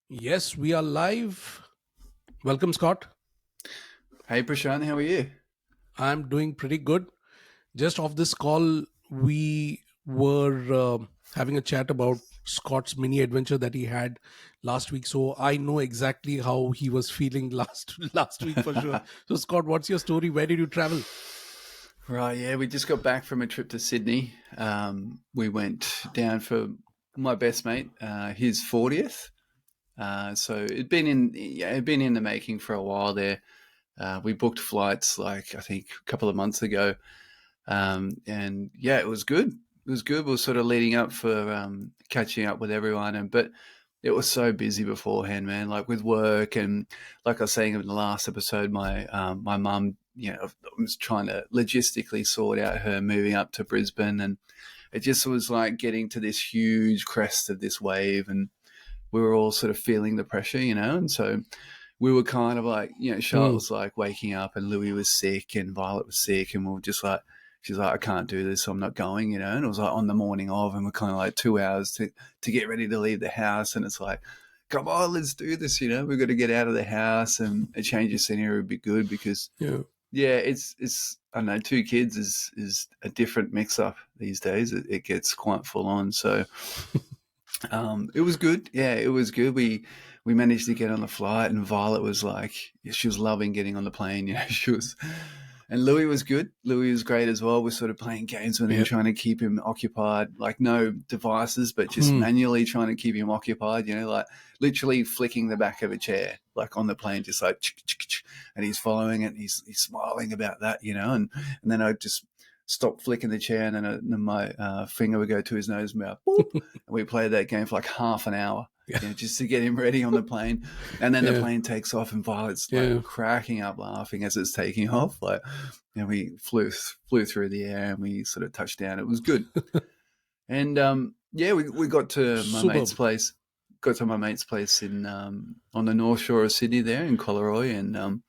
Yes, we are live. Welcome, Scott. Hey Prashant, how are you? I'm doing pretty good. Just off this call, we were having a chat about Scott's mini adventure that he had last week. So I know exactly how he was feeling last week for sure. So Scott, what's your story? Where did you travel? Right, yeah, we just got back from a trip to Sydney. We went down for my best mate, his 40th. So it'd been in the making for a while there. We booked flights like I think a couple of months ago, and yeah, it was good. It was good. We were sort of leading up for catching up with everyone, but it was so busy beforehand, man. Like with work and like I was saying in the last episode, my mum, was trying to logistically sort out her moving up to Brisbane, and it just was like getting to this huge crest of this wave, and we were all sort of feeling the pressure, and so we were kind of like, Charlotte Hmm. was like waking up and Louis was sick and Violet was sick and we were just like, she's like, I can't do this, so I'm not going, and it was like on the morning of and we're kind of like 2 hours to get ready to leave the house and it's like, come on, let's do this, we've got to get out of the house and a change of scenery would be good because Yeah. yeah, it's I don't know, two kids is a different mix up these days. It gets quite full on. So it was good. Yeah, it was good. We managed to get on the flight, and Violet was like, yeah, she was loving getting on the plane. She was, and Louis was good. Louis was great as well. We're sort of playing games with him, Yeah. trying to keep him occupied. Like no devices, but just Hmm. manually trying to keep him occupied. Like literally flicking the back of a chair, like on the plane, just like, and he's following it. And he's smiling about that, and then I just stop flicking the chair, and then my finger would go to his nose, mouth, boop, and we played that game for like half an hour, Yeah. just to get him ready on the plane. And then the Yeah. plane takes off, and Violet's like Yeah. cracking up laughing as it's taking off. Like, we flew through the air, and we sort of touched down. It was good, and yeah, we got to my mate's Superb. place. Got to my mate's place in on the North Shore of Sydney, there in Collaroy, and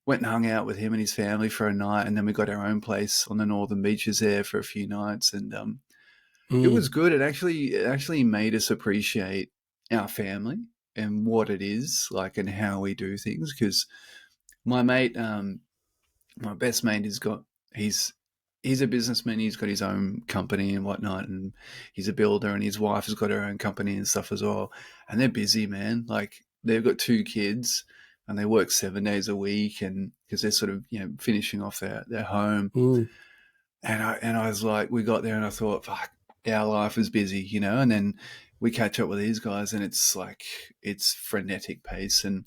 went and hung out with him and his family for a night, and then we got our own place on the northern beaches there for a few nights, and it Hmm. was good. It actually made us appreciate our family and what it is like and how we do things. Because my mate, my best mate, he's he's a businessman. He's got his own company and whatnot, and he's a builder. And his wife has got her own company and stuff as well. And they're busy, man. Like they've got two kids, and they work 7 days a week, and because they're sort of finishing off their home. Hmm. And I was like, we got there, and I thought, fuck, our life is busy, and then we catch up with these guys, and it's like it's frenetic pace. And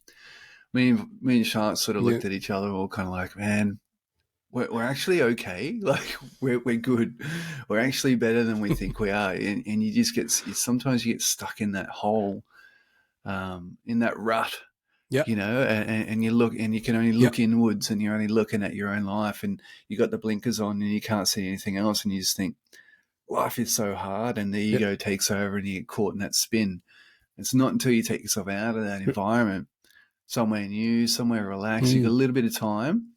me and Charlotte sort of Yeah. looked at each other, all kind of like, man, we're actually okay. Like we're good. We're actually better than we think we are. And you just sometimes you get stuck in that hole, in that rut, Yeah. and you look and you can only Yeah. look inwards and you're only looking at your own life and you got the blinkers on and you can't see anything else and you just think life is so hard and the Yeah. ego takes over and you get caught in that spin. It's not until you take yourself out of that environment, somewhere new, somewhere relaxed, you got Hmm. a little bit of time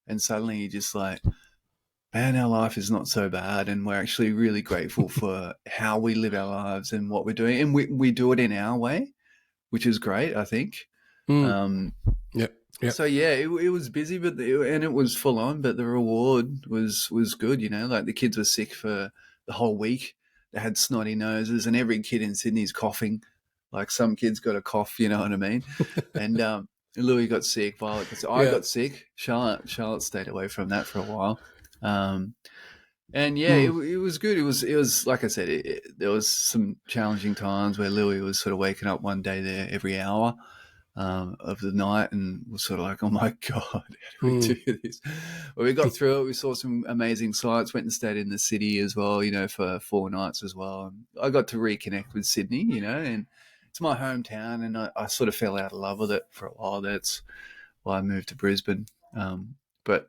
and suddenly you're just like, man, our life is not so bad, and we're actually really grateful for how we live our lives and what we're doing, and we do it in our way, which is great, I think. Hmm. Um, Yeah. Yeah. so yeah, it was busy, and it was full on, but the reward was good. Like the kids were sick for the whole week. They had snotty noses, and every kid in Sydney's coughing. Like some kids got a cough, you know what I mean? And Louis got sick, Violet got sick. I Yeah. got sick. Charlotte stayed away from that for a while. Um, and yeah, Hmm. it was good. It was like I said, there was some challenging times where Louis was sort of waking up one day there every hour of the night and was sort of like, oh my God, how do we Hmm. do this? Well, we got through it. We saw some amazing sights, went and stayed in the city as well, for 4 nights as well. And I got to reconnect with Sydney, and it's my hometown and I sort of fell out of love with it for a while. That's why I moved to Brisbane. But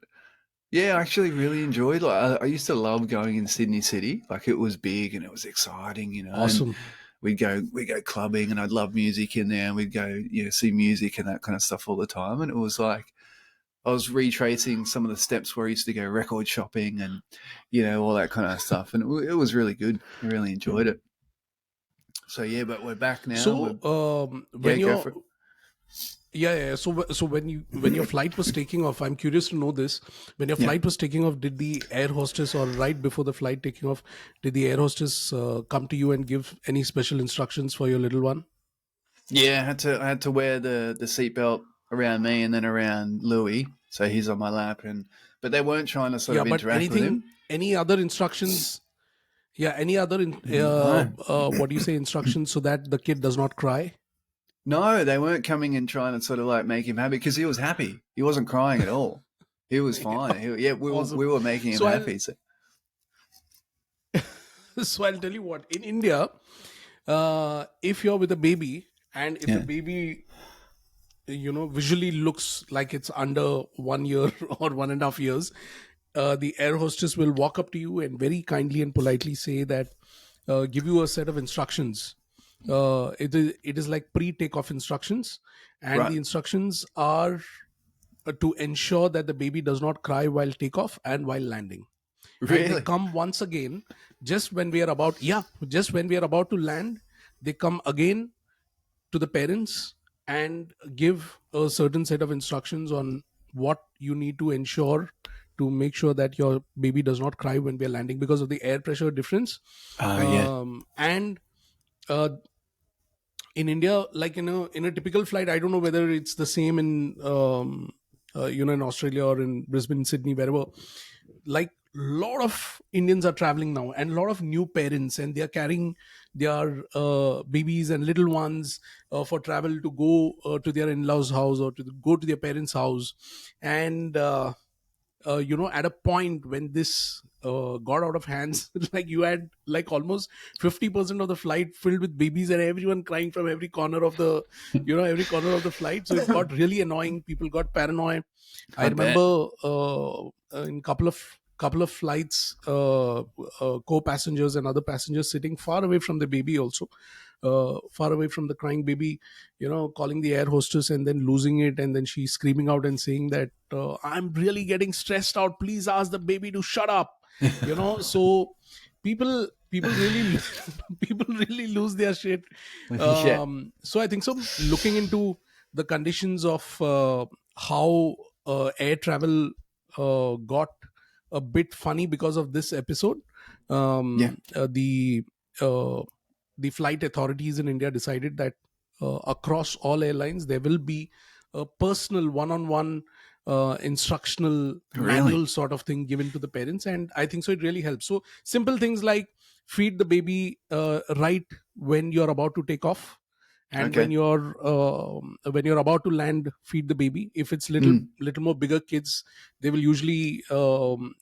yeah, I actually really enjoyed. Like, I used to love going in Sydney City. Like it was big and it was exciting, and Awesome. we'd go clubbing, and I'd love music in there, and we'd go see music and that kind of stuff all the time. And it was like I was retracing some of the steps where I used to go record shopping and all that kind of stuff, and it was really good. I really enjoyed it. So yeah, but we're back now. So Yeah, when go you're for it. So when your flight was taking off, I'm curious to know this. When your Yeah. flight was taking off, did the air hostess, or right before the flight taking off, did the air hostess come to you and give any special instructions for your little one? Yeah, I had to wear the seatbelt around me and then around Louis, so he's on my lap, and but they weren't trying to sort Yeah, of but interact with him. any other instructions? Yeah, any other No, what do you say, instructions so that the kid does not cry? no, they weren't coming and trying to sort of like make him happy because he was happy. He wasn't crying at all. He was Yeah, fine. Yeah, we were awesome. we were making him So happy. So, I'll tell you what. In India, if you're with a baby and if the yeah, baby visually looks like it's under 1 year or 1.5 years, the air hostess will walk up to you and very kindly and politely say that, give you a set of instructions. It is like pre-takeoff instructions, and right. the instructions are to ensure that the baby does not cry while takeoff and while landing. And they Really? come once again just when we are about yeah just when we are about to land. They come again to the parents and give a certain set of instructions on what you need to ensure to make sure that your baby does not cry when we are landing because of the air pressure difference. Oh yeah, And uh, in India, like in a typical flight, I don't know whether it's the same in in Australia or in Brisbane, Sydney, wherever. Like, lot of Indians are traveling now, and a lot of new parents, and they are carrying their babies and little ones for travel to go to their in-laws' house or to go to their parents' house. And at a point when this got out of hands, like you had like almost 50% of the flight filled with babies and everyone crying from every corner of the every corner of the flight. So it got really annoying. People got paranoid. I I bet. remember in couple of flights, co-passengers and other passengers sitting far away from the baby, also far away from the crying baby, calling the air hostess and then losing it, and then she's screaming out and saying that, I'm really getting stressed out, please ask the baby to shut up. So people really people really lose their shit. Yeah, So I think so, looking into the conditions of how air travel got a bit funny because of this episode. yeah, Uh, the flight authorities in India decided that across all airlines there will be a personal one-on-one instructional really. manual sort of thing given to the parents, and I think so it really helps. So simple things like feed the baby right when you're about to take off, and Okay. when you're about to land, feed the baby. If it's Mm. little more bigger kids, they will usually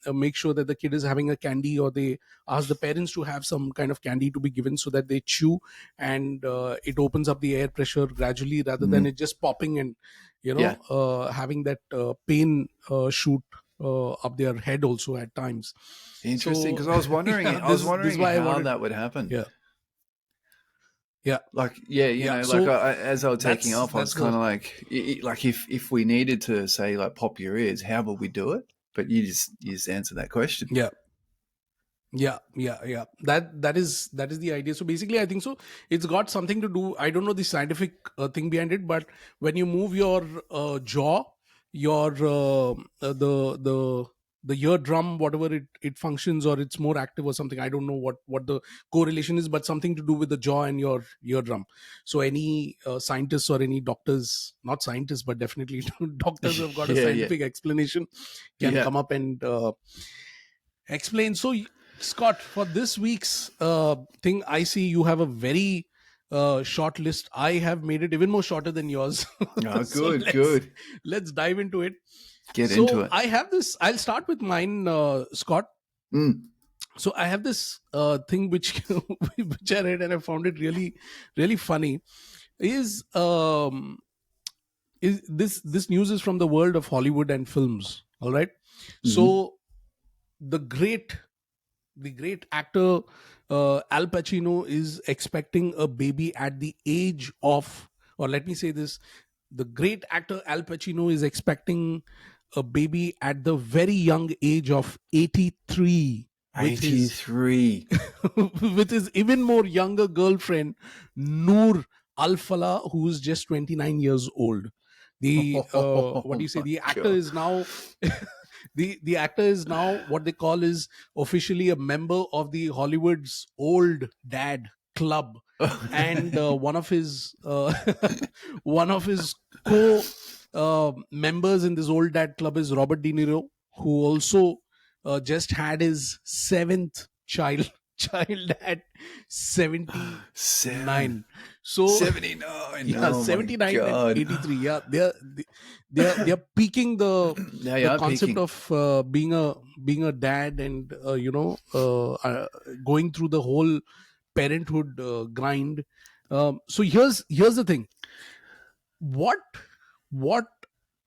make sure that the kid is having a candy, or they ask the parents to have some kind of candy to be given so that they chew, and it opens up the air pressure gradually rather than Mm. it just popping and Yeah, having that pain shoot up their head also at times. interesting. So Because I was wondering, yeah, I was this is wondering why I how wanted. that would happen. Yeah, yeah, Like, yeah, yeah. like So as I was taking off, I that's was the kind of like, like if we needed to say like pop your ears, how would we do it? But you just answered that question. yeah. Yeah. That is the idea. So basically, I think so. It's got something to do. I don't know the scientific thing behind it, but when you move your jaw, your the eardrum, whatever it functions, or it's more active or something. I don't know what the correlation is, but something to do with the jaw and your eardrum. So any scientists or any doctors, not scientists, but definitely doctors who have got a Yeah, yeah, scientific explanation, can yeah. come up and explain. So, Scott, for this week's thing, I see you have a very short list. I have made it even more shorter than yours. Oh, So good, let's good. let's dive into it. Get into So it. I have this. I'll start with mine, Scott. Mm. So I have this thing which which I read and I found it really really funny. Is this news is from the world of Hollywood and films. All right. Hmm. So the great the great actor Al Pacino is expecting a baby at the age of, or let me say this, the great actor Al Pacino is expecting a baby at the very young age of 83. with his 83. with his even more younger girlfriend, Noor Al-Fala, who's just 29 years old. The what Oh do you say? my The actor God. is now the actor is now what they call is officially a member of the Hollywood's old dad club, and one of his co members in this old dad club is Robert De Niro, who also just had his seventh child child at Seven. 79. So 79. yeah, Oh my 79 and God. 83. Yeah, they're peaking They the are concept peaking. of being a dad, and going through the whole parenthood grind. So here's the thing. What what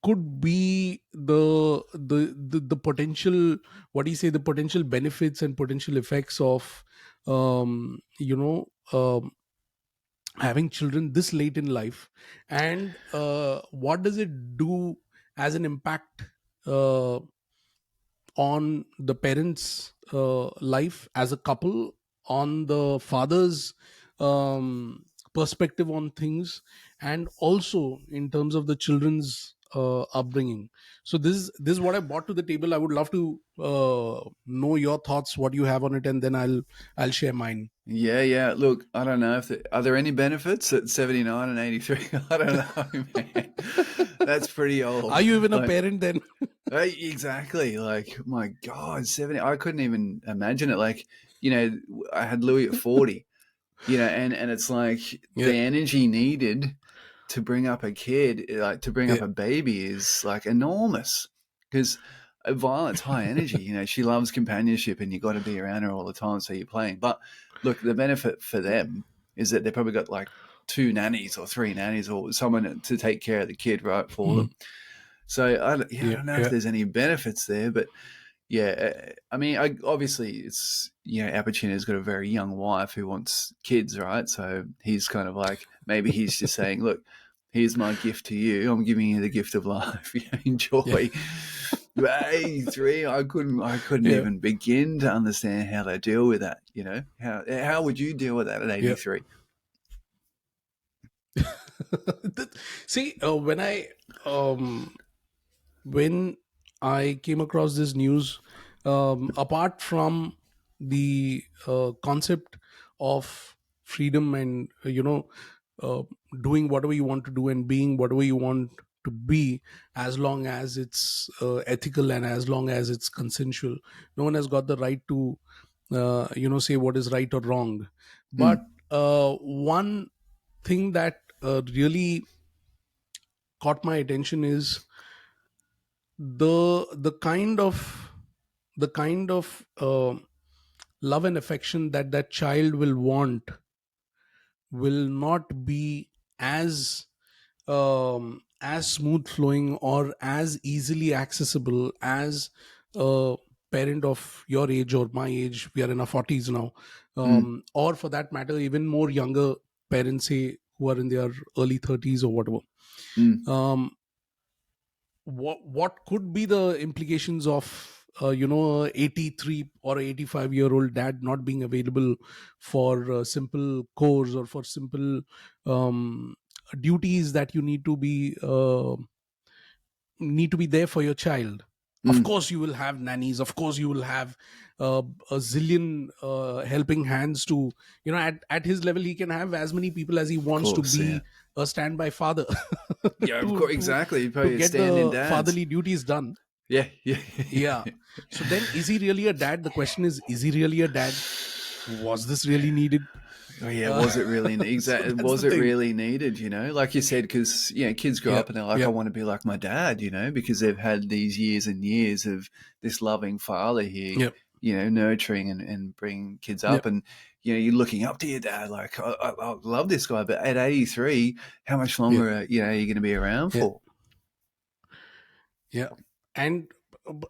could be the potential, what do you say, the potential benefits and potential effects of um you know um having children this late in life, and what does it do as an impact uh, on the parents life as a couple, on the father's perspective on things, and also in terms of the children's upbringing. So this is what I brought to the table. I would love to know your thoughts, what you have on it, and then I'll share mine. Yeah, yeah. Look, I don't know if are there any benefits at 79 and 83? I don't know, man. That's pretty Are old. you even a Like, parent then? exactly. Like, my God, 70. I couldn't even imagine it. Like, I had Louis at 40, and it's like Yeah, the energy needed to bring up a kid, like to bring yeah. up a baby, is like enormous. Because Violet's high energy. She loves companionship, and you got to be around her all the time. So you're playing. But look, the benefit for them is that they've probably got like two nannies or three nannies or someone to take care of the kid, right, for Mhm. them. So I Yeah, don't know if yeah, there's any benefits there, but yeah, I mean, obviously it's Al Pacino's got a very young wife who wants kids, right? So he's kind of like, maybe he's just saying, look, here's my gift to you. I'm giving you the gift of life. yeah, Enjoy. But 83, I couldn't yeah, even begin to understand how they deal with that. How would you deal with that at yeah. 83? See, um, when I came across this news, apart from the concept of freedom and uh, doing whatever you want to do and being whatever you want to be, as long as it's ethical and as long as it's consensual, no one has got the right to say what is right or wrong. But Mm, one thing that really caught my attention is the kind of love and affection that that child will want will not be as smooth flowing or as easily accessible as a parent of your age or my age. We are in our 40s now, mm, or for that matter even more younger parents, say, who are in their early 30s or whatever. mm, um, what could be the implications of a 83 or 85-year-old dad not being available for simple chores or for simple um, duties that you need to be there for your child. Of mm. course you will have nannies, of course you will have a zillion helping hands to, at his level he can have as many people as he Of wants to course, yeah. be a standby father Yeah, of to course, exactly. to Probably get stand in the dads. fatherly duties done. Yeah, yeah, Yeah. yeah. So then, is he really a dad? The question is he really a dad? Was this really needed? Oh yeah, Uh, was it really so exactly? that's the Was it thing. really needed? Like you said, because kids grow Yeah. up and they're like, I Yeah. want to be like my dad, because they've had these years and years of this loving father here, Yeah. nurturing and bringing kids Yeah. up, and you're looking up to your dad, like I love this guy, but at 83, how much Yeah. longer are you going to be around Yeah. for? Yeah. And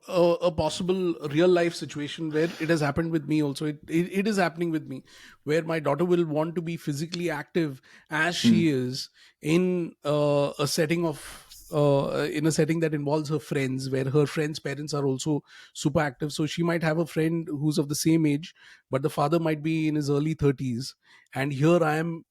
a possible real life situation where it has happened with me also. It is happening with me, where my daughter will want to be physically active as Mm, she is in a setting of in a setting that involves her friends, where her friends' parents are also super active. So she might have a friend who's of the same age, but the father might be in his early 30s. And here I am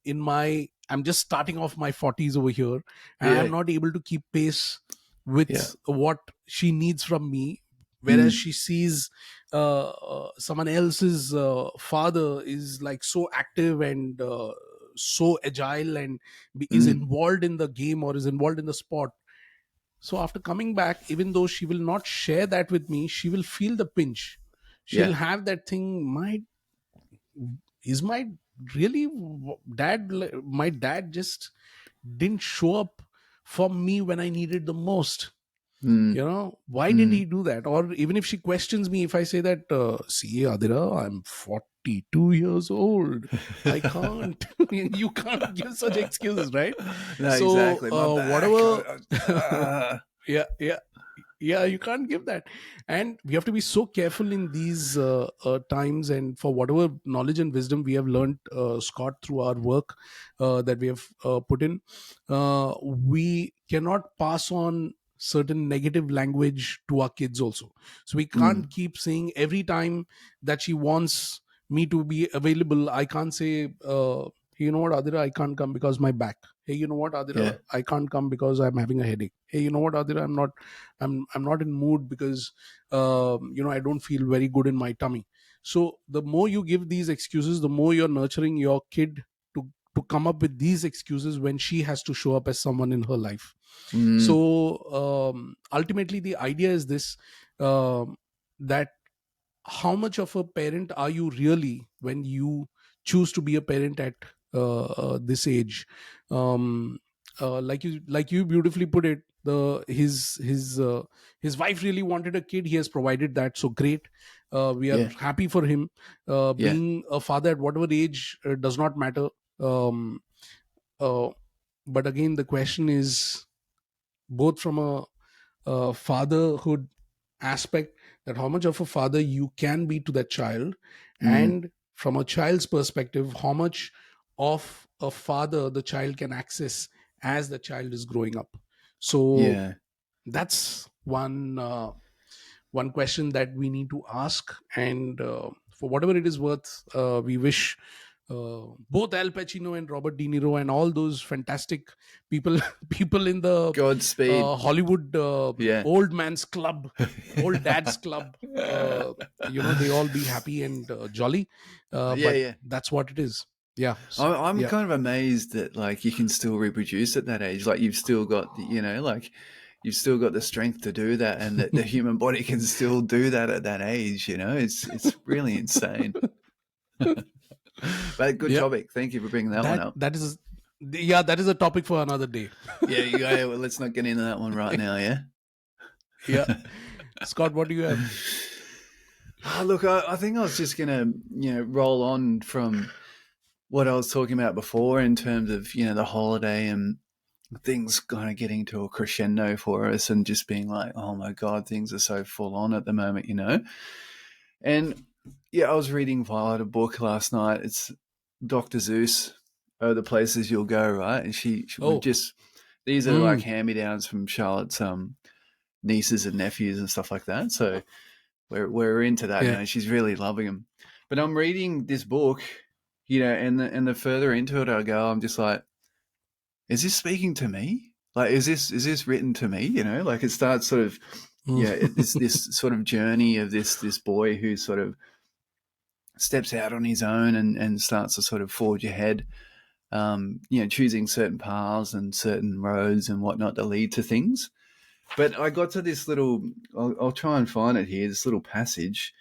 I'm just starting off my 40s over here, and I'm Yeah. not able to keep pace Yeah. with what she needs from me. Whereas Mm. she sees someone else's father is like so active and so agile and is Mm. involved in the game or is involved in the sport. So after coming back, even though she will not share that with me, she will feel the pinch. She'll Yeah. have that thing. Is my really dad? My dad just didn't show up for me when I needed the most. Mm. Why didn't Mm. he do that? Or even if she questions me, if I say that, see, Adira, I'm 42 years old, I can't. You can't give such excuses, right? No, So exactly. My back. whatever. Yeah, yeah, yeah, you can't give that. And we have to be so careful in these times, and for whatever knowledge and wisdom we have learned, Scott, through our work that we have put in, we cannot pass on certain negative language to our kids also. So we Mm. can't keep saying every time that she wants me to be available, I can't say, hey, you know what, Adira, I can't come because my back. Hey, you know what, Adira, Yeah. I can't come because I'm having a headache. Hey, you know what, Adira, I'm not in mood because I don't feel very good in my tummy. So the more you give these excuses, the more you're nurturing your kid to come up with these excuses when she has to show up as someone in her life. Mm. So ultimately the idea is this, that how much of a parent are you really when you choose to be a parent at this age. um, like you beautifully put it, the his wife really wanted a kid, he has provided that, so great. We are Yeah. happy for him. Yeah. Being a father at whatever age does not matter. um, uh, but again, the question is, both from a fatherhood aspect, that how much of a father you can be to that child, Mm. and from a child's perspective, how much of a father the child can access as the child is growing up. So Yeah. that's one question that we need to ask. And for whatever it is worth, we wish both Al Pacino and Robert De Niro and all those fantastic people people in the Godspeed. Hollywood Yeah. old man's club, old dad's club, uh, they all be happy and jolly. Yeah. But Yeah. that's what it is. Yeah. I'm Yeah. kind of amazed that like you can still reproduce at that age. Like you've still got like you've still got the strength to do that, and that the human body can still do that at that age. It's really insane. But good Yeah. topic. Thank you for bringing that one that up. that is yeah, that is a topic for another day. Yeah, yeah. Well, let's not get into that one right now. Yeah. Yeah. Scott, what do you have? Look, I think I was just gonna roll on from what I was talking about before in terms of the holiday and things kind of getting to a crescendo for us and just being like, oh my God, things are so full on at the moment. And yeah, I was reading Violet a book last night. It's Dr. Zeus, Oh, the Places You'll Go, right? And we've Oh. just, these are like Mm. hand me downs from Charlotte's nieces and nephews and stuff like that. So we're into that. Yeah. She's really loving them. But I'm reading this book, and the further into it I go, I'm just like, is this speaking to me? Like, is this written to me? Like it starts sort of, Mm. it's this sort of journey of this boy who sort of steps out on his own and starts to sort of forge ahead, choosing certain paths and certain roads and whatnot to lead to things. But I got to this little, I'll try and find it here, this little passage,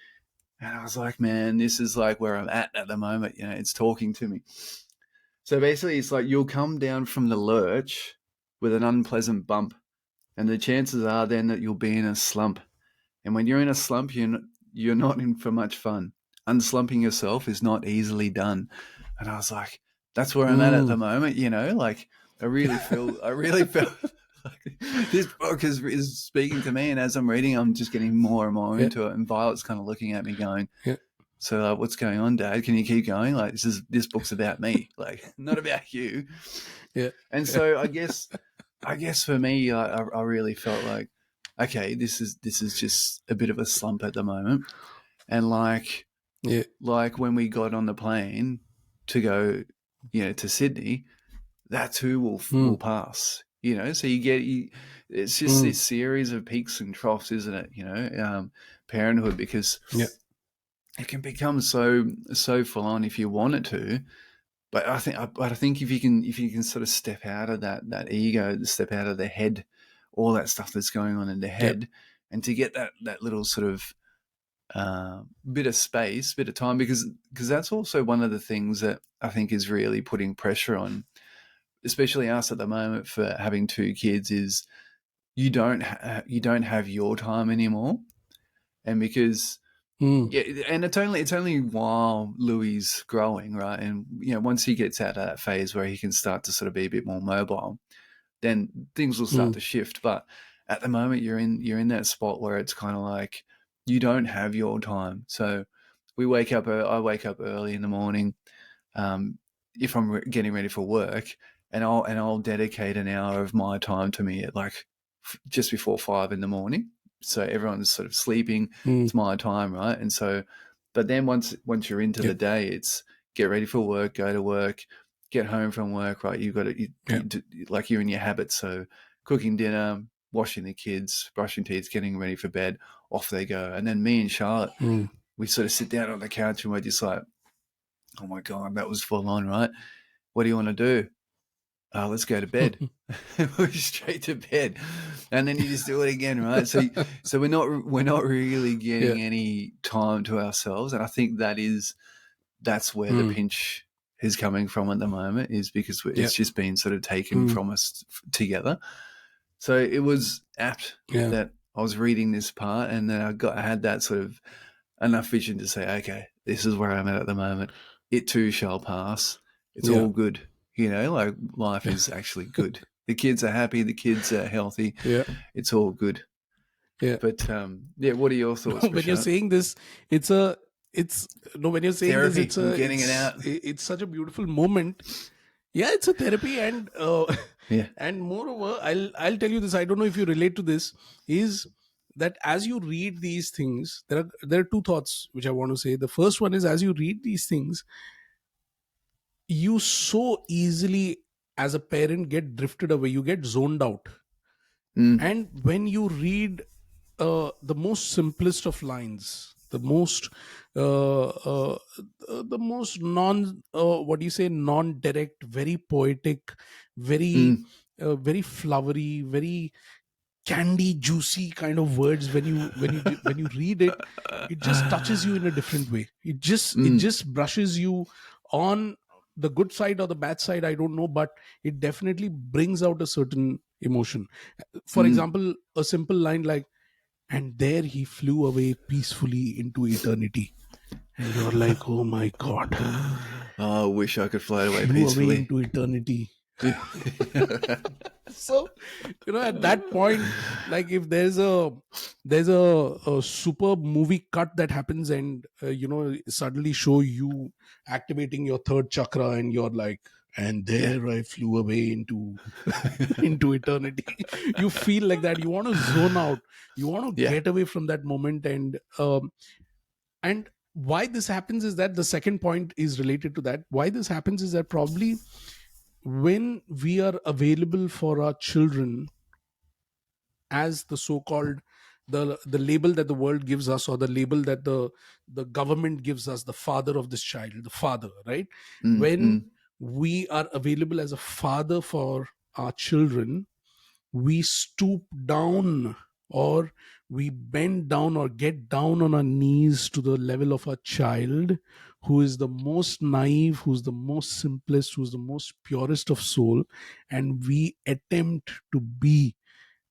and I was like, man, this is like where I'm at the moment. It's talking to me. So basically, it's like you'll come down from the lurch with an unpleasant bump, and the chances are then that you'll be in a slump. And when you're in a slump, you're not in for much fun. Unslumping yourself is not easily done. And I was like, that's where I'm at the Mm. moment. Like I really feel like this book is speaking to me. And as I'm reading, I'm just getting more and more Yeah. into it. And Violet's kind of looking at me, going, Yeah. "So what's going on, Dad? Can you keep going? Like this book's about me, like not about you." Yeah. And Yeah. so I guess I guess for me, I really felt like, okay, this is just a bit of a slump at the moment, and Yeah. like when we got on the plane to go, to Sydney, that too will Mm, pass. So it's just mm, this series of peaks and troughs, isn't it? Parenthood, because yeah. it can become so full on if you want it to. But I think if you can sort of step out of that ego, step out of the head, all that stuff that's going on in the Yeah. head, and to get that little sort of bit of space, bit of time, because that's also one of the things that I think is really putting pressure on, especially us at the moment for having two kids, is you don't have your time anymore, and because Mm, yeah, and it's only while Louis is growing, right, and once he gets out of that phase where he can start to sort of be a bit more mobile, then things will start mm, to shift. But at the moment, you're in that spot where it's kind of like you don't have your time. So I wake up early in the morning, um, if I'm getting ready for work, and I'll dedicate an hour of my time to me at like just before 5 in the morning. So everyone's sort of sleeping. mm, It's my time, right? And so, but then once you're into yeah. the day, it's get ready for work, go to work, get home from work, right? You've got to Yeah. like you're in your habits. So cooking dinner, washing the kids, brushing teeth, getting ready for bed, off they go. And then me and Charlotte, Mm, we sort of sit down on the couch and we're just like, oh my God, that was full on, right? What do you want to do? Let's go to bed. We're straight to bed, and then you just do it again, right? So we're not really yeah. getting any time to ourselves, and I think that's where the Mm, pinch is coming from at the moment, is because yeah. it's just been sort of taken Mm, from us together. So it was apt yeah. that I was reading this part, and then I had that sort of enough vision to say, okay, this is where I'm at the moment. It too shall pass. It's Yeah. all good. Like life is actually good. The kids are happy. The kids are healthy. Yeah. It's all good. Yeah. But yeah, what are your thoughts, When you're Prashant? saying this, it's a, it's no, when you're saying this, Therapy. I'm getting it out. it's such a beautiful moment. Yeah, it's a therapy, and Yeah. and moreover, I'll tell you this. I don't know if you relate to this. Is that as you read these things, there are two thoughts which I want to say. The first one is, as you read these things, you so easily, as a parent, get drifted away. You get zoned out, Mm, and when you read the most simplest of lines, the most non what do you say, non direct, very poetic, very mm, very flowery, very candy juicy kind of words, when you read it, it just touches you in a different way. It mm, just brushes you on the good side or the bad side, I don't know, but it definitely brings out a certain emotion. For mm. example, a simple line like, and there he flew away peacefully into eternity, and you're like, oh my god, Oh, I wish I could float away flew away peacefully. into eternity. So, at that point, like, if there's a superb movie cut that happens, and suddenly show you activating your third chakra, and you're like, and Yeah. there I flew away into into eternity. You feel like that, you want to zone out, you want to Yeah. get away from that moment. And why this happens is that, the second point is related to that. Why this happens is that, probably when we are available for our children as the so-called, the label that the world gives us, or the label that the government gives us, the father of this child, the father, right? Mm, When mm, we are available as a father for our children, we stoop down, or we bend down, or get down on our knees to the level of a child, who is the most naive, who's the most simplest, who's the most purest of soul, and we attempt to be,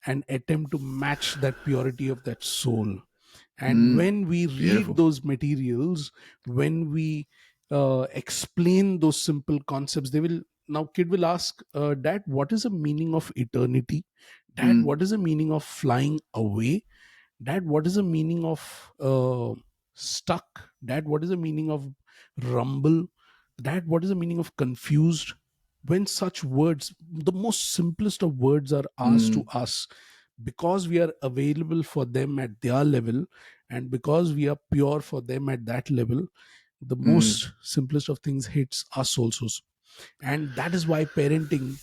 and attempt to match that purity of that soul. And mm. when we read Beautiful. those materials, when we explain those simple concepts, they will, now kid will ask, dad, what is the meaning of eternity? Dad, Mm, what is the meaning of flying away? Dad, what is the meaning of stuck? Dad, what is the meaning of rumble? Dad, what is the meaning of confused? when such words, the most simplest of words, are asked to Mm, us, because we are available for them at their level, and because we are pure for them at that level, the mm, most simplest of things hits us also. And that is why parenting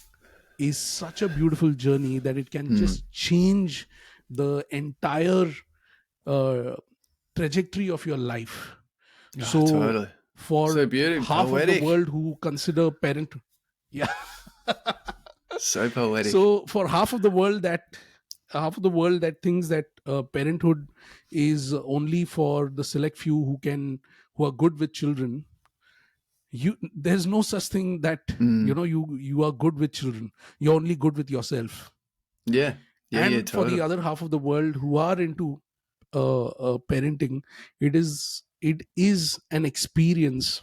is such a beautiful journey, that it can mm. just change the entire uh, trajectory of your life. Oh, So totally. for So beautiful, half of the poetic. world who consider parent, yeah, So poetic. so for half of the world that thinks that parenthood is only for the select few who are good with children, there's no such thing that Mm. you are good with children. You're only good with yourself. Yeah. Yeah, yeah, And for the totally. other half of the world who are into parenting, it is an experience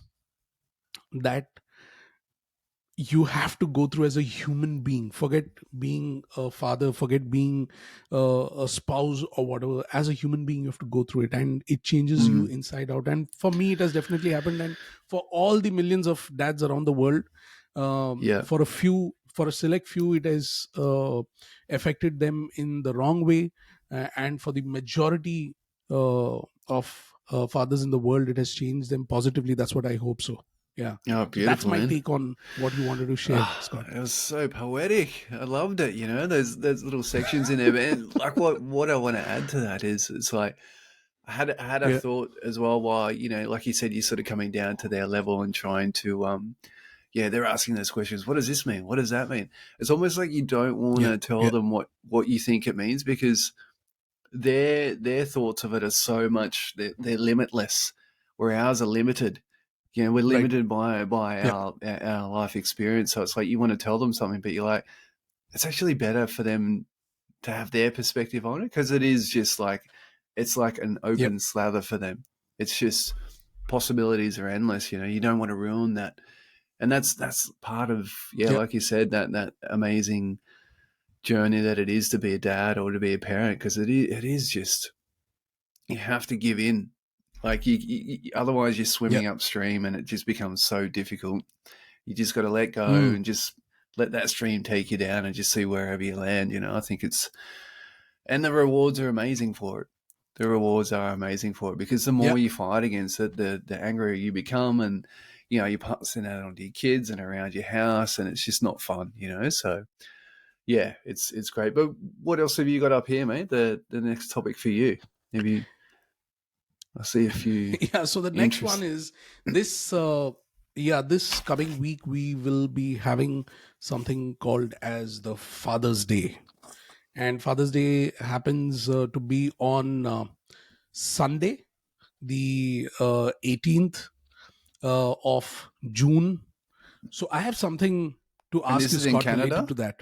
that you have to go through as a human being. Forget being a father, forget being a spouse or whatever. As a human being, you have to go through it, and it changes you Mm. inside out. And for me, it has definitely happened. And for all the millions of dads around the world, Yeah. for a select few, it has affected them in the wrong way. And for the majority of fathers in the world, it has changed them positively. That's what I hope so. Yeah. Oh, So that's beautiful, my man. take on what you wanted to share, Ah, Scott. it was so poetic. I loved it. Those little sections in there. And like what I want to add to that is it's like I had a Yeah. thought as well while, like you said, you're sort of coming down to their level and trying to yeah, they're asking those questions. What does this mean? What does that mean? It's almost like you don't want Yeah. to tell Yeah. them what you think it means because their thoughts of it are so much they're limitless, where ours are limited. We're Right. limited by Yeah. our life experience. So it's like you want to tell them something, but you're like, it's actually better for them to have their perspective on it because it is just like it's like an Yeah. open slather for them. It's just possibilities are endless. You don't want to ruin that, and that's part of yeah, Yeah. like you said, that amazing journey that it is to be a dad or to be a parent because it is just you have to give in. Like otherwise you're Yeah. swimming upstream and it just becomes so difficult. You just got to let go Mm. and just let that stream take you down and just see wherever you land. I think it's and the rewards are amazing for it. The rewards are amazing for it because the Yeah. more you fight against it, the angrier you become, and you're passing that onto your kids and around your house, and it's just not fun. So yeah, it's great. But what else have you got up here, mate? The next topic for you? Have you? I see a few Yeah. So the next one interests. is this. Yeah, this coming week we will be having something called as the Father's Day, and Father's Day happens to be on Sunday, the 18th of June. So I have something to And ask this you, is in Scott, related Canada. to that.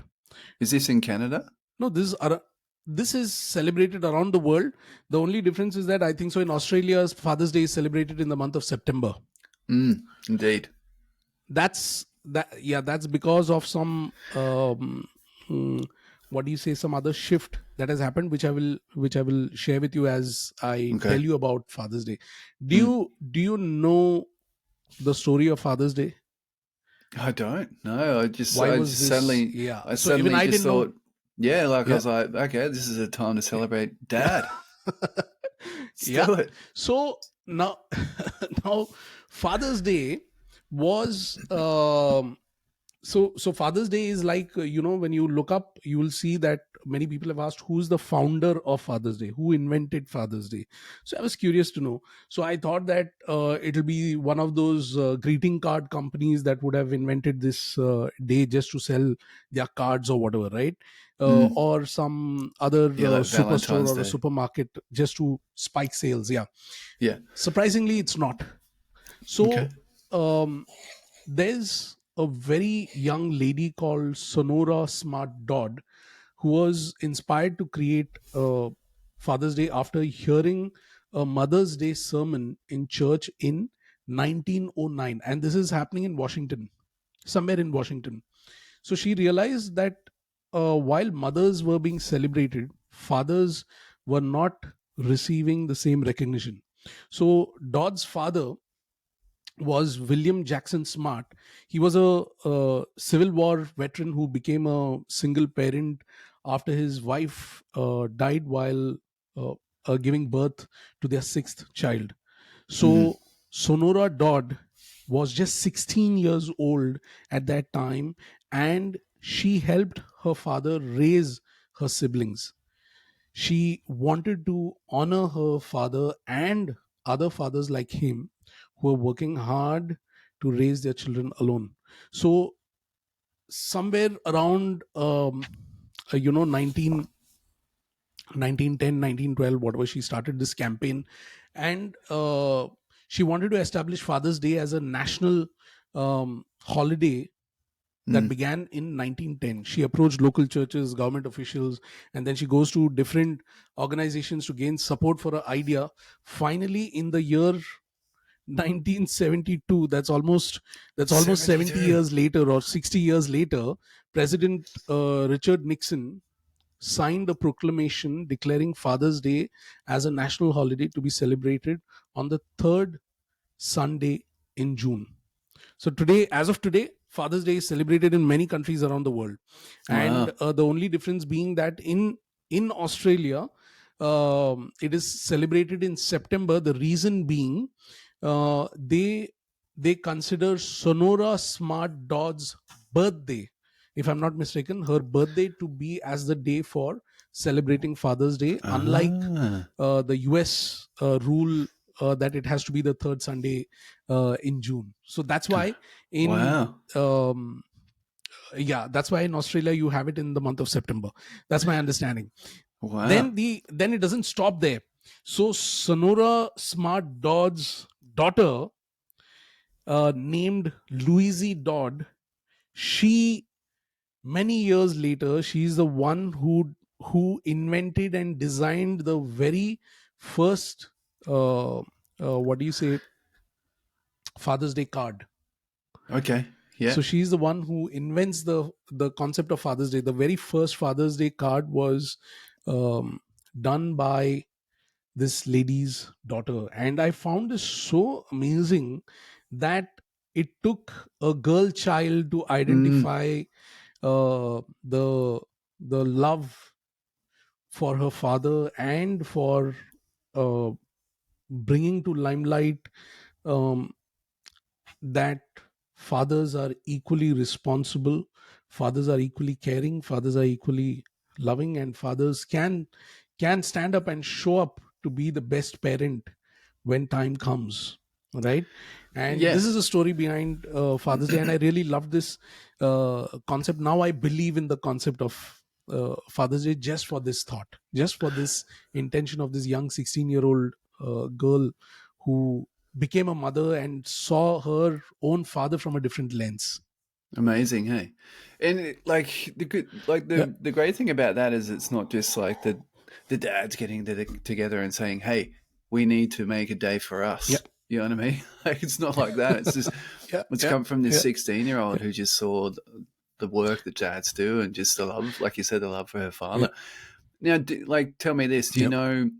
Is this in Canada? No, this is celebrated around the world. The only difference is that I think so in Australia, Father's Day is celebrated in the month of September. Indeed. That's because of some mm, what do you say, some other shift that has happened, which I will share with you as I Okay. tell you about Father's Day. Do Mm. you know the story of Father's Day? I don't know. I just Why I was just this? suddenly Yeah, I so even suddenly I just didn't know. thought, yeah, like I Yeah. was like, okay, this is a time to celebrate dad. Let's Yeah. do it. So now, now Father's Day was so Father's Day is like, when you look up, you will see that many people have asked who's the founder of Father's Day, who invented Father's Day. So I was curious to know. So I thought that it'll be one of those greeting card companies that would have invented this day just to sell their cards or whatever, right? Mm. Or some other Yeah, like superstore Valentine's or a Day. supermarket just to spike sales. Yeah. Yeah. Surprisingly, it's not. Okay. So um, there's a very young lady called Sonora Smart Dodd who was inspired to create Father's Day after hearing a Mother's Day sermon in church in 1909. And this is happening in Washington, somewhere in Washington. So she realized that while mothers were being celebrated, fathers were not receiving the same recognition. So Dodd's father was William Jackson Smart. He was a Civil War veteran who became a single parent after his wife died while uh, giving birth to their sixth child. Mm. So Sonora Dodd was just 16 years old at that time, and she helped her father raise her siblings. She wanted to honor her father and other fathers like him who are working hard to raise their children alone. So somewhere around 1910, 1912, whatever, she started this campaign, and she wanted to establish Father's Day as a national holiday that Mm. began in 1910. She approached local churches, government officials, and then she goes to different organizations to gain support for her idea. Finally, in the year 1972, that's almost 70 72. years later or 60 years later, President Richard Nixon signed a proclamation declaring Father's Day as a national holiday to be celebrated on the third Sunday in June. So today, as of today, Father's Day is celebrated in many countries around the world, and Wow. the only difference being that in Australia, it is celebrated in September. The reason being, they consider Sonora Smart Dodd's birthday, if I'm not mistaken, her birthday to be as the day for celebrating Father's Day, unlike Ah. the US rule that it has to be the third Sunday in June. So that's why in Wow. yeah, that's why in Australia you have it in the month of September. That's my understanding. Wow. Then it doesn't stop there. So Sonora Smart Dodd's daughter, named Louise Dodd, she many years later, she's the one who invented and designed the very first what do you say, Father's Day card. Okay. Yeah. So she's the one who invents the concept of Father's Day. The very first Father's Day card was um, done by this lady's daughter, and I found this so amazing that it took a girl child to Mm. identify the love for her father and for uh, bringing to limelight um, that fathers are equally responsible, fathers are equally caring, fathers are equally loving, and fathers can stand up and show up to be the best parent when time comes, right? And Yeah. this is a story behind Father's Day, and I really love this concept. Now I believe in the concept of Father's Day just for this thought, just for this intention of this young 16-year-old girl who became a mother and saw her own father from a different lens. Amazing, hey. And like the good, like Yeah, the great thing about that is it's not just like the dads getting together and saying, "Hey, we need to make a day for yeah, us." You know what I mean? Like it's not like that. It's just yeah, it's yeah, come from this yeah, 16-year-old yeah, who just saw the work that dads do and just the love, like you said, the love for her yeah, father. Now, like, tell me this: do you yeah. know?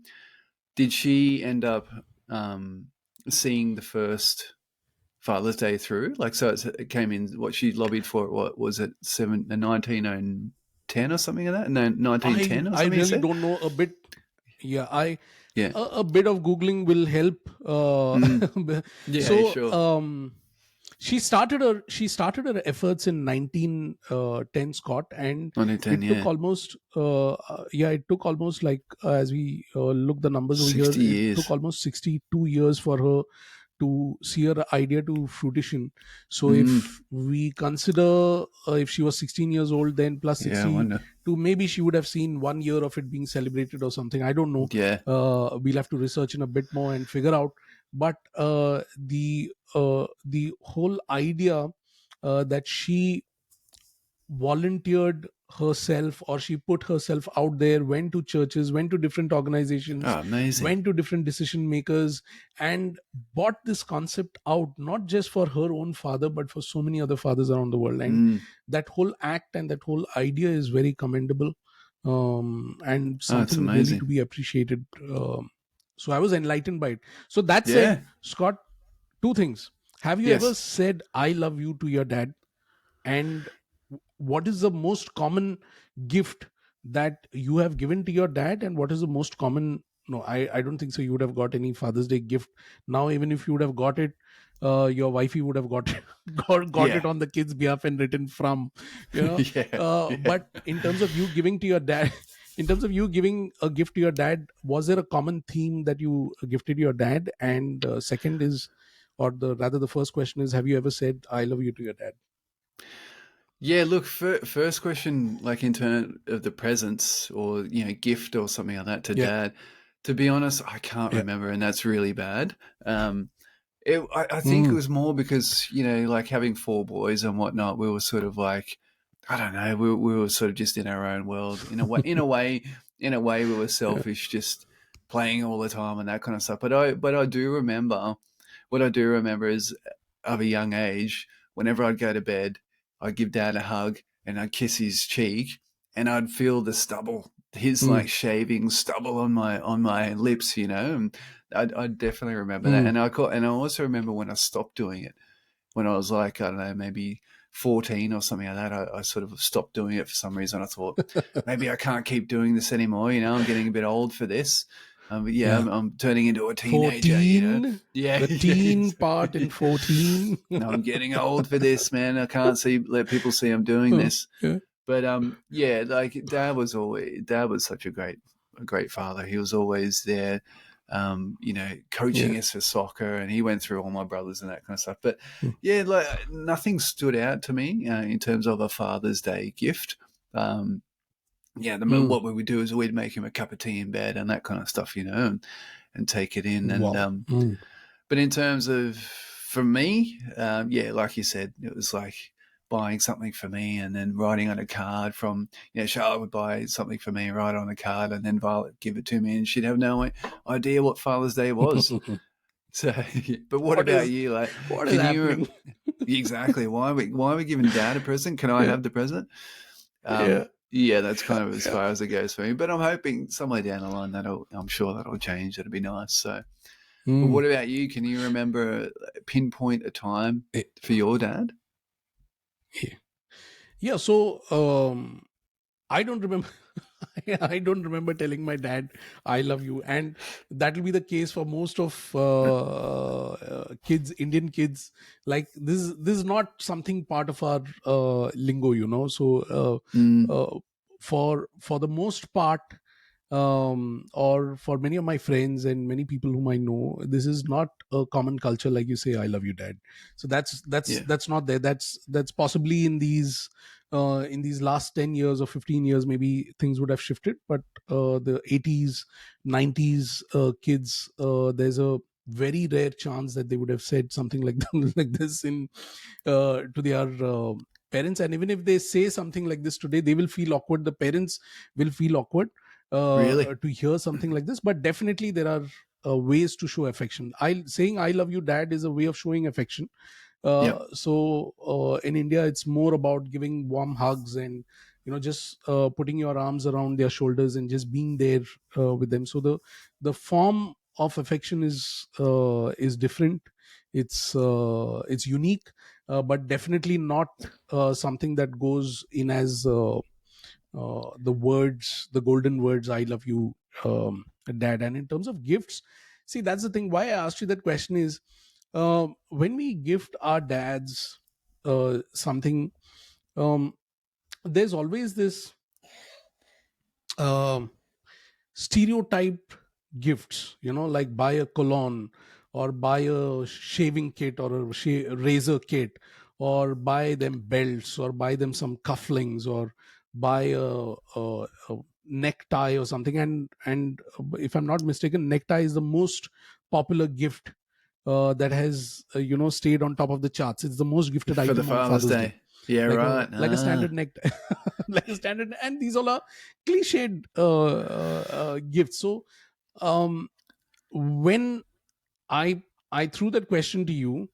Did she end up um, seeing the first Father's Day through? Like, so it came in. What she lobbied for? What was it? 1910 or something like that? No, I 1910 or I something. You really said? don't know a bit. Yeah, I Yeah. a bit of googling will help. Mm. Yeah. So Sure. she started her efforts in 1910, Scott, and 1910. it took Yeah. almost it took almost like as we look the numbers over here, 60 it took years. almost 62 years for her to see her idea to fruition. So Mm. if we consider if she was 16 years old, then plus Yeah. I 62, wonder. maybe she would have seen 1 year of it being celebrated or something. I don't know. Yeah. We'll have to research in a bit more and figure out. But the whole idea that she volunteered herself or she put herself out there, went to churches, went to different organizations, Oh, amazing. went to different decision makers, and brought this concept out, not just for her own father but for so many other fathers around the world. And Mm. that whole act and that whole idea is very commendable, and Oh, it's something really to amazing. be appreciated. So I was enlightened by it. So that said, Yeah. Scott, two things. Have you ever Yes. said "I love you" to your dad? And what is the most common gift that you have given to your dad? And what is the most common? No, I don't think so. You would have got any Father's Day gift now. Even if you would have got it, your wifey would have got it, got Yeah. it on the kid's behalf and written from, you know. Yeah. Yeah. But in terms of you giving to your dad, in terms of you giving a gift to your dad, was there a common theme that you gifted your dad? And second is, or the rather, the first question is, have you ever said "I love you" to your dad? Yeah, look, first question, like in terms of the presents or, gift or something like that to Yeah, dad, to be honest, I can't yeah. remember, and that's really bad. I think it Mm, was more because, like having four boys and whatnot, we were sort of like, I don't know, we were sort of just in our own world. In a way, we were yeah. selfish, just playing all the time and that kind of stuff. But I do remember, what I do remember is of a young age, whenever I'd go to bed, I'd give dad a hug and I'd kiss his cheek and I'd feel the stubble, his Mm, like shaving stubble on my lips, and I definitely remember that. mm. And I also remember when I stopped doing it, when I was like, I don't know, maybe 14 or something like that. I sort of stopped doing it for some reason. I thought maybe I can't keep doing this anymore. I'm getting a bit old for this. But yeah, Yeah. I'm turning into a teenager. 14, Yeah, the yeah, teen part in exactly. 14. No, I'm getting old for this, man. I can't let people see I'm doing Huh, this. yeah. But yeah, like dad was such a great father. He was always there, Yeah. coaching us for soccer, and he went through all my brothers and that kind of stuff. But Mm, yeah, like nothing stood out to me in terms of a Father's Day gift. Um, yeah, mm. what we would do is we'd make him a cup of tea in bed and that kind of stuff, and take it in. And Wow. Mm. but in terms of for me, yeah, like you said, it was like buying something for me and then writing on a card from, Charlotte would buy something for me, write on a card, and then Violet give it to me, and she'd have no idea what Father's Day was. So, but what what about is you? Like, what is can happening? you exactly why are we giving Dad a present? Can I Yeah. have the present? Yeah. Yeah, that's kind of as Yeah. far as it goes for me. But I'm hoping somewhere down the line I'm sure that'll change. That'll be nice. So, but Mm. what about you? Can you remember pinpoint a time Eh, for your dad? eh. Yeah. So I don't remember. I don't remember telling my dad "I love you," and that will be the case for most of kids, Indian kids. Like this is not something part of our lingo. So Mm, for the most part, or for many of my friends and many people whom I know, this is not a common culture. Like you say, "I love you, dad." So yeah, that's not there. That's possibly in these last 10 years or 15 years, maybe things would have shifted. But the 80s, 90s kids, there's a very rare chance that they would have said something like like this in to their parents. And even if they say something like this today, they will feel awkward. The parents will feel awkward really? to hear something like this. But definitely there are ways to show affection. I saying "I love you, dad" is a way of showing affection. Yep. So in India, it's more about giving warm hugs and just putting your arms around their shoulders and just being there with them. So the form of affection is different. It's unique, but definitely not something that goes in as the golden words "I love you, dad." And in terms of gifts, see, that's the thing. Why I asked you that question is, when we gift our dads something, um, there's always this um stereotype gifts, like buy a cologne, or buy a shaving kit, or a razor kit, or buy them belts, or buy them some cufflinks, or buy a necktie or something. And if I'm not mistaken, necktie is the most popular gift that has stayed on top of the charts. It's the most gifted For the item on Father's Father's Day, Day. Yeah, like a right. like a standard necktie. Like a standard, and these all are cliched gifts. So um when I threw that question to you,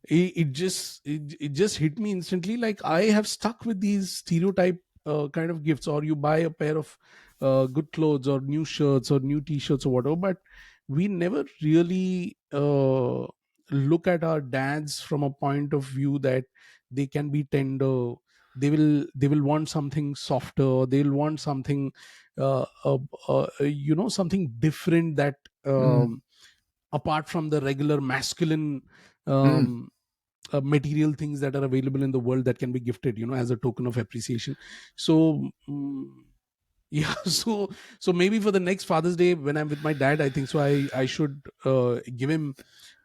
it just hit me instantly. Like, I have stuck with these stereotype kind of gifts. Or you buy a pair of good clothes, or new shirts, or new t-shirts, or whatever, but we never really look at our dads from a point of view that they can be tender. They will want something softer. They'll want something, something different, that Mm. apart from the regular masculine Mm. um, material things that are available in the world that can be gifted, as a token of appreciation. So yeah. So maybe for the next Father's Day, when I'm with my dad, I think so I should give him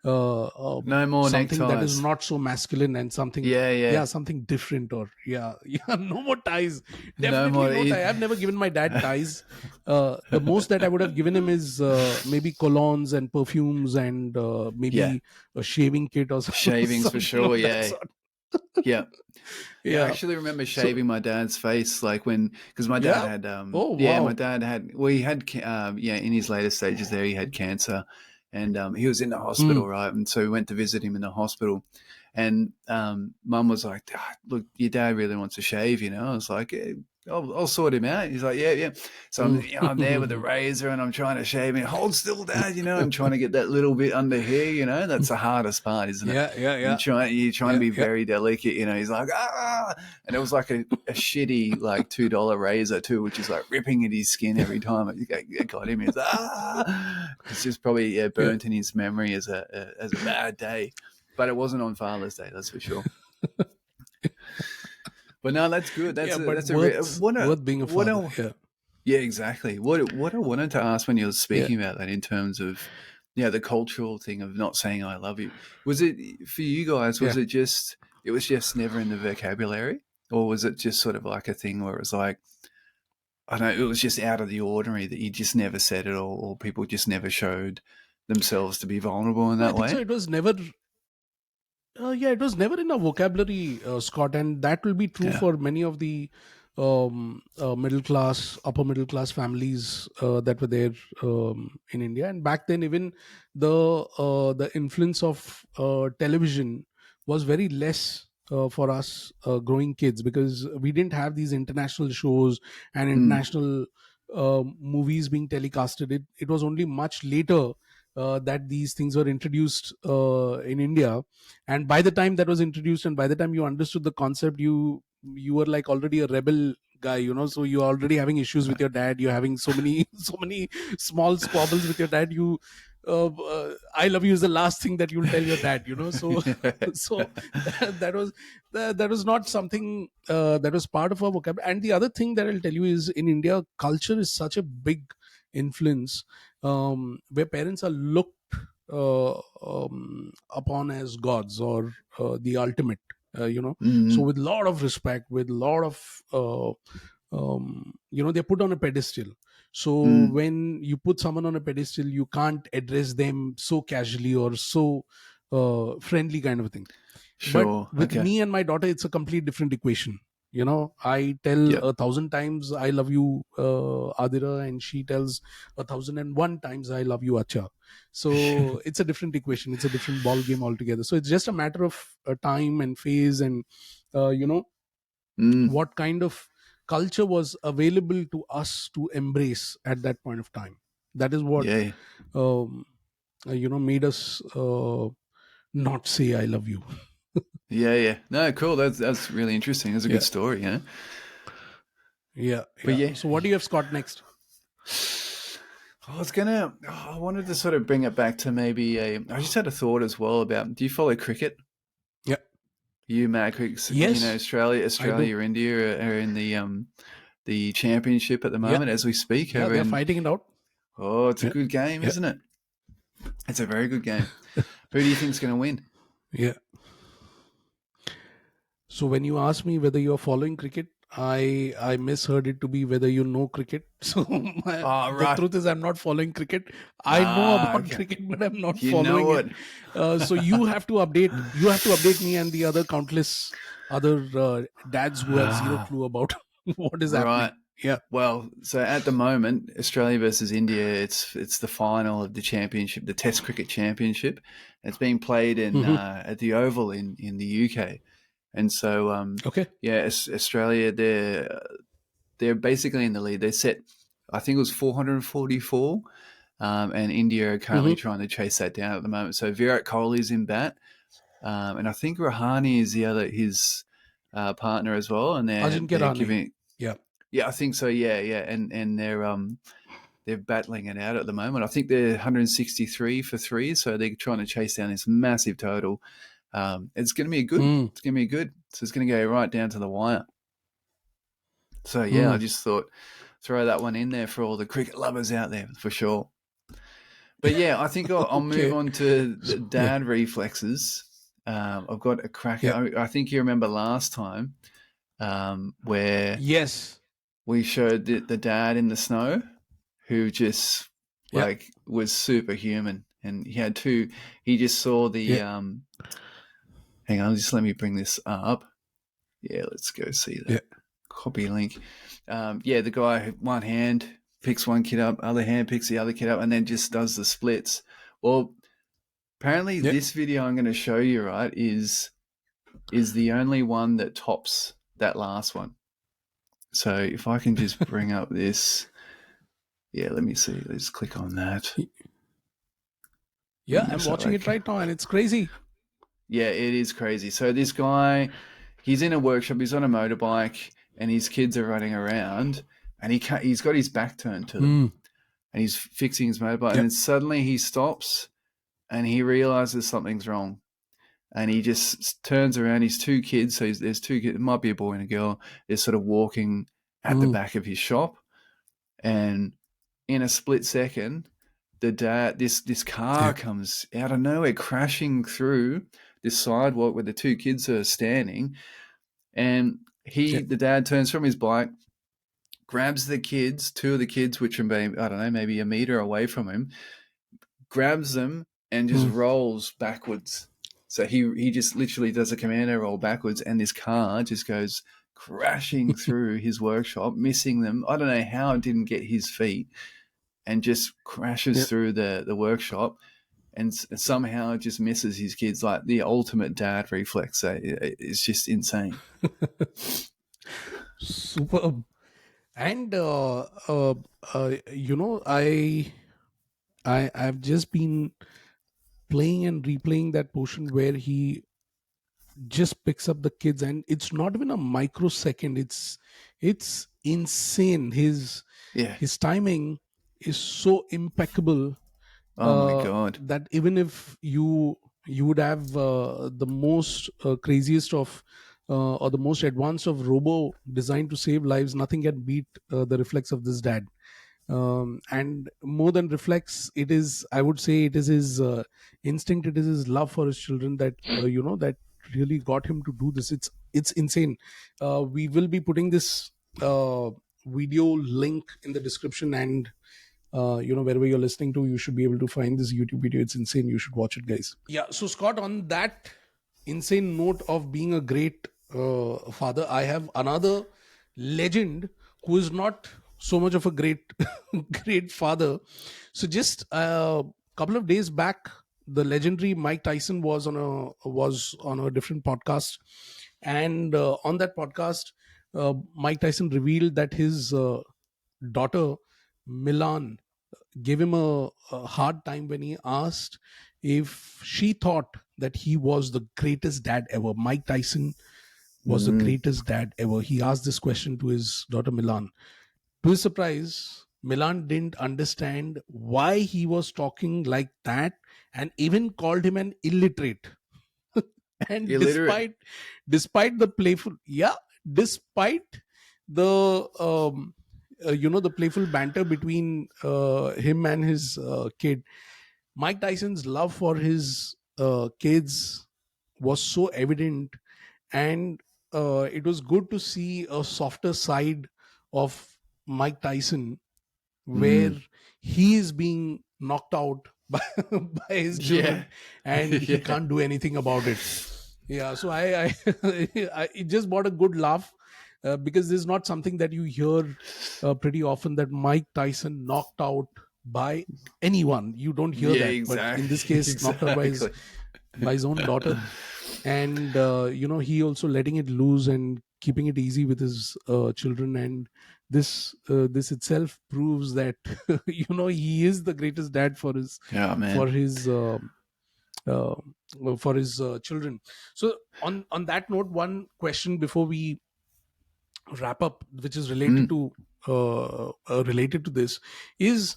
No more something that is neckties. not so masculine, and something, Yeah, yeah, yeah. something different. Or yeah, yeah, no more ties. No Definitely more. no tie. I've never given my dad ties. The most that I would have given him is maybe colognes and perfumes, and Yeah, maybe a shaving kit or shavings for something sure. of that Yeah, sort. yeah. Yeah, I Yeah. actually remember So shaving my dad's face, like when, because my dad yeah. had, Oh yeah, my wow. dad had, well, he had, yeah, in his later stages there, he had cancer, and he was in the hospital, Mm. right? And so we went to visit him in the hospital, and mum was like, "Ah, look, your dad really wants to shave, you know?" I was like, "Yeah, I'll sort him out." He's like, "Yeah, yeah." So I'm, I'm there with the Mm. razor and I'm trying to shave him. Hold still, dad, you know, I'm trying to get that little bit under here, you know, that's the hardest part, isn't it? Yeah, yeah, And yeah, you're trying to yeah, be yeah. very delicate, you know. He's like, ah, and it was like a shitty like $2 razor too, which is like ripping at his skin every time it got him. He's it's just probably, yeah, Yeah. burnt in his memory as a bad day, but it wasn't on Father's Day, that's for sure. But no, that's good. Yeah, but That's a what a worth being a what father. a Yeah, yeah, exactly. What I wanted to ask when you were yeah, speaking about that in terms of, yeah, the cultural thing of not saying I love you. Was it for you guys, yeah. it was just never in the vocabulary? Or was it just sort of like a thing where it was like, I don't know, it was just out of the ordinary that you just never said it, or people just never showed themselves to be vulnerable in No, I that think so. way? It was never. Yeah, it was never in our vocabulary, Scott, and that will be true Yeah. for many of the middle class, upper middle class families that were there in India. And back then, even the influence of television was very less for us growing kids, because we didn't have these international shows and Mm, international movies being telecasted. It was only much later that these things were introduced in India. And by the time that was introduced, and by the time you understood the concept, you were like already a rebel guy, so you're already having issues with your dad. You're having so many so many small squabbles with your dad. I love you is the last thing that you'll tell your dad, so yeah. so that was not something that was part of our vocabulary. And the other thing that I'll tell you is, in India, culture is such a big influence, where parents are looked upon as gods, or the ultimate, so Mm, with a lot of respect, with a lot of they're put on a pedestal. So mm, when you put someone on a pedestal, you can't address them so casually or so friendly, kind of a thing. But sure. with Okay. me and my daughter, it's a complete different equation. I tell Yep. 1,000 times I love you, Adira, and she tells 1,001 times I love you, Acha. So it's a different equation. It's a different ball game altogether. So it's just a matter of time and phase, and uh, you know Mm, what kind of culture was available to us to embrace at that point of time. That is what yeah. um, made us not say I love you. Yeah, yeah. No, cool. That's really interesting. That's a good Yeah, story, you know. yeah, But yeah. yeah, So what do you have, Scott, next? I wanted to sort of bring it back to maybe a. I just had a thought as well about. Do you follow cricket? Yeah. You mad cricket? You know, Yes, I do. Australia, India are in the championship at the Yeah, moment as we speak. yeah, they're And fighting it out. oh, it's a Yeah, good game, yeah, isn't it? It's a very good game. Who do you think's going to win? yeah. So when you ask me whether you're following cricket, I misheard it to be whether you know cricket. So Oh, the right. truth is, I'm not following cricket. I know Ah, about okay. cricket, but I'm not You following know it. it. So you have to update. You have to update me and the other countless other dads who have zero Ah, clue about what is right. happening. Yeah. Well, so at the moment, Australia versus India, it's the final of the championship, the Test Cricket Championship. It's being played in Hmm. at the Oval in the UK, and so Okay. yeah, Australia they're basically in the lead. They're set, I think it was 444. and India are currently Mm-hmm. trying to chase that down at the moment. So Virat Kohli's in bat, and I think Rahane is the other his partner as well, and Ajinkya they're Rahane. giving. Yeah. Yeah, I think so. Yeah, yeah, and they're battling it out at the moment. I think they're 163 for three, so they're trying to chase down this massive total. It's going to be good. Mm. It's going to be good. So it's going to go right down to the wire. So yeah, I Mm. just thought throw that one in there for all the cricket lovers out there for sure. But yeah, I think I'll move Okay. on to the Yeah. dad reflexes. I've got a cracker. Yeah. I think you remember last time where Yes. we showed the dad in the snow who just Yeah. like was superhuman, and he had two. He just saw the. Yeah. Hang on, just let me bring this up. Yeah, let's go see Yeah. that. Copy link. Yeah, the guy one hand picks one kid up, other hand picks the other kid up, and then just does the splits. Well, apparently Yeah. this video I'm going to show you, right, is the only one that tops that last one. So if I can just bring up this, yeah, let me see. Let's click on that. Yeah. I'm watching it right now, and it's crazy. Yeah, it is crazy. So this guy, he's in a workshop. He's on a motorbike, and his kids are running around, and he's got his back turned to them, Mm. and he's fixing his motorbike, and Yeah. then suddenly he stops, and he realizes something's wrong, and he just turns around. His two kids, so there's two kids. It might be a boy and a girl. They're sort of walking at the Mm. back of his shop, and in a split second, the dad, this car Yeah. comes out of nowhere, crashing through this sidewalk where the two kids are standing, and Yeah. the dad turns from his bike, grabs the kids, two of the kids, which are maybe, I don't know, maybe a meter away from him, grabs them and just Mm. rolls backwards. So he just literally does a commando roll backwards, and this car just goes crashing through his workshop, missing them. I don't know how it didn't get his feet, and just crashes Yeah. through the workshop, and somehow it just misses his kids. Like the ultimate dad reflex. So it's just insane. Superb. And I've just been playing and replaying that portion where he just picks up the kids, and it's not even a microsecond. It's insane. Yeah. His timing is so impeccable, Oh my god. that even if you would have the most craziest of or the most advanced of robo designed to save lives, nothing can beat the reflex of this dad. And more than reflex, it is, I would say, it is his instinct, it is his love for his children that that really got him to do this. It's insane. We will be putting this video link in the description, and wherever you're listening to, you should be able to find this YouTube video. It's insane. You should watch it, guys. Yeah. So Scott, on that insane note of being a great father, I have another legend who is not so much of a great great father. So just a couple of days back, the legendary Mike Tyson was on a different podcast, and on that podcast, Mike Tyson revealed that his daughter Milan gave him a hard time when he asked if she thought that he was the greatest dad ever. Mike Tyson was the Mm. greatest dad ever. He asked this question to his daughter Milan. To his surprise, Milan didn't understand why he was talking like that, and even called him an illiterate. And Illiterate. despite the playful, yeah, despite the the playful banter between him and his kid, Mike Tyson's love for his kids was so evident, and it was good to see a softer side of Mike Tyson, where Mm. he is being knocked out by his Yeah. children, and he Yeah. can't do anything about it. Yeah, so it just brought a good laugh, because this is not something that you hear pretty often, that Mike Tyson knocked out by anyone. You don't hear Yeah, that, but in this exactly. case, knocked out Exactly. by his own daughter. And he also letting it loose and keeping it easy with his children, and this itself proves that he is the greatest dad Yeah, for man. his uh, children. So on that note, one question before we wrap up, which is Mm, related to this, is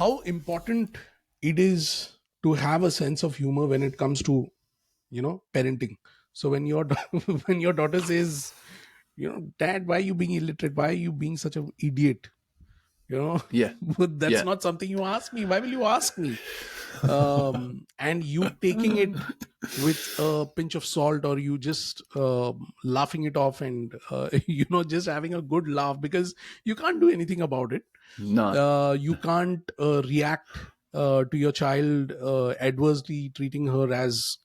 how important it is to have a sense of humor when it comes to parenting. So when your when your daughter says, dad, why are you being illiterate, why are you being such an idiot, you know yeah, that's yeah. not something you ask me, why will you ask me? And you taking it with a pinch of salt, or you just laughing it off, and just having a good laugh, because you can't do anything about it. No. You can't react to your child adversely, treating her as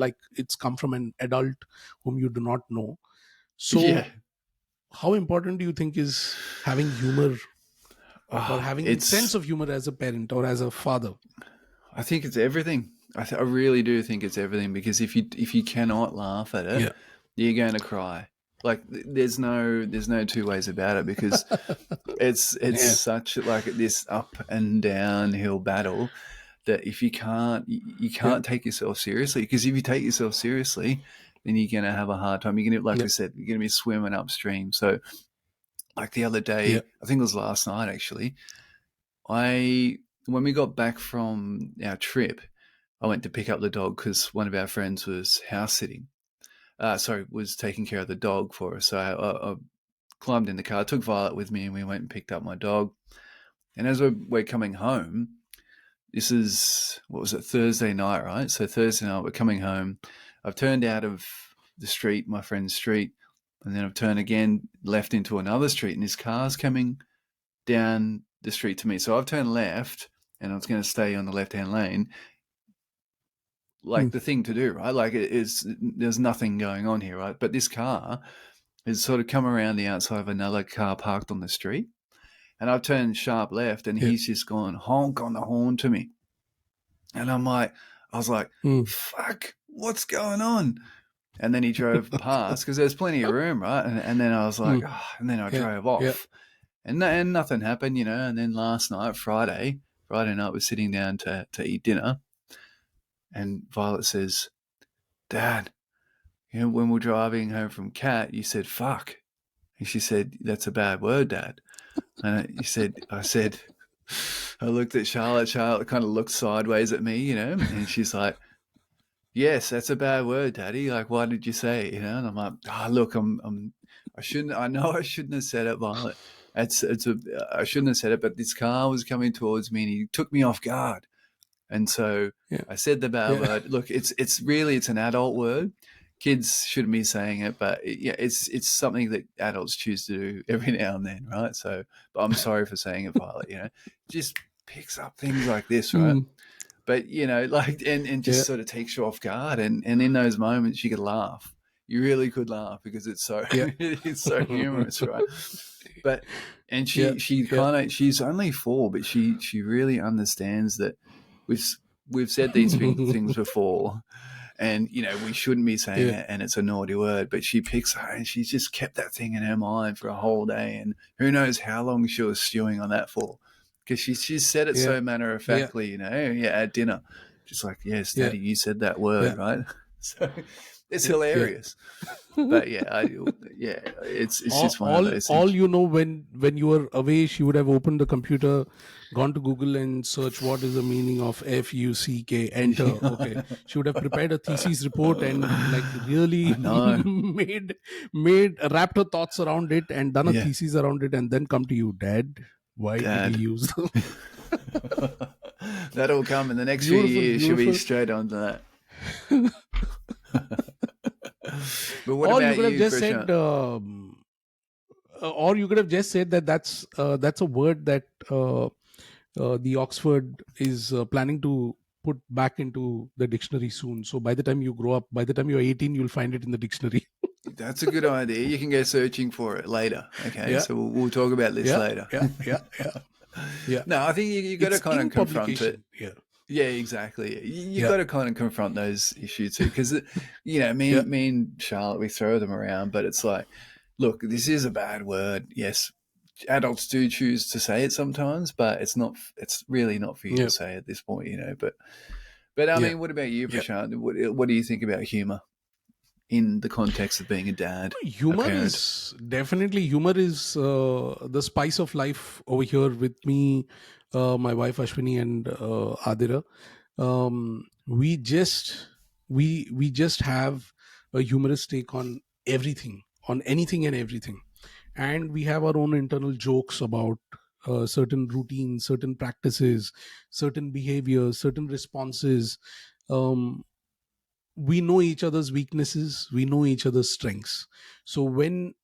like it's come from an adult whom you do not know. Yeah. So how important do you think is having humor, or Oh, having sense it's. of humor as a parent or as a father? I think it's everything. I really do think it's everything, because if you cannot laugh at it, Yeah. you're going to cry. Like there's no two ways about it, because it's Yeah. such like this up and downhill battle, that if you Yeah. can't take yourself seriously, because if you take yourself seriously, then you're going to have a hard time. You're going to, like Yeah. I said, you're going to be swimming upstream. So like the other Yeah. day, I think it was last night actually, I when we got back from our trip, I went to pick up the dog because one of our friends was house sitting. Was taking care of the dog for us. So I climbed in the car, took Violet with me, and we went and picked up my dog. And as we're coming home, this is, what was it, Thursday night, right? So Thursday night, we're coming home. I've turned out of the street, my friend's street, and then I've turned again, left into another street, and his car's coming down the street to me. So I've turned left, and I was going to stay on the left-hand lane, like Mm. the thing to do, right? Like there's nothing going on here, right? But this car has sort of come around the outside of another car parked on the street, and I've turned sharp left, and Yeah. he's just gone honk on the horn to me, and I was like, Mm. fuck, what's going on? And then he drove past because there's plenty of room, right? And then I was like, Mm. oh, and then I Yeah. drove Yeah. off, and nothing happened, And then last night, Friday night, we're sitting down to eat dinner, and Violet says, Dad, when we're driving home from Cat, you said fuck. And she said, that's a bad word, Dad. And I said, I looked at Charlotte. Charlotte kind of looked sideways at me, and she's like, yes, that's a bad word, Daddy. Like, why did you say it, And I'm like, look, I know I shouldn't have said it, Violet. I shouldn't have said it, but this car was coming towards me and he took me off guard. And so Yeah. I said the bad Yeah. word. Look, it's an adult word. Kids shouldn't be saying it, but it's something that adults choose to do every now and then, right? So, but I'm sorry for saying it, Violet. Just picks up things like this, right? Mm. But like, and just Yeah. sort of takes you off guard, and in those moments you could laugh. You really could laugh because it's so Yeah. it's so humorous, right? But and Yeah. she Yeah. kind of, she's only 4, but she really understands that we've we've said these things before, and we shouldn't be saying Yeah. it, and it's a naughty word, but she picks her, and she's just kept that thing in her mind for a whole day, and who knows how long she was stewing on that for, because she's said it Yeah. so matter of Yeah. factly, yeah, at dinner, just like, yes, Yeah. Daddy, you said that word, Yeah. right? So it's Yeah. Yeah. hilarious. But yeah, it's all just one of all those all things. when you were away, she would have opened the computer, gone to Google and search what is the meaning of fuck, enter. Okay, she would have prepared a thesis report and like really I know. made wrapped her thoughts around it and done a Yeah, thesis around it, and then come to you, Dad, why did he Dad. use That'll come in the next few beautiful, years. She'll be beautiful. straight onto that. But what Or you about could have you, just said Krisha? or you could have just said that that's a word that the Oxford is planning to put back into the dictionary soon. So by the time you grow up, by the time you're 18, you'll find it in the dictionary. That's a good idea. You can go searching for it later. Okay, Yeah, so we'll talk about this yeah, later. yeah, yeah, yeah, yeah. No, I think you got to It's kind of in confront it. publication. Yeah, Yeah, exactly. You Yeah, got to kind of confront those issues too, because yeah, me and Charlotte, we throw them around, but it's like, look, this is a bad word. Yes, adults do choose to say it sometimes, but it's not. It's really not for you to yeah, say at this point, But I yeah, mean, what about you, yeah. Prashant? What do you think about humor in the context of being a dad, a Humor parent? is definitely, humor is the spice of life over here with me, my wife Ashwini, and Adira. We just have a humorous take on everything, on anything and everything, and we have our own internal jokes about certain routines, certain practices, certain behaviors, certain responses. Um, we know each other's weaknesses, we know each other's strengths. So when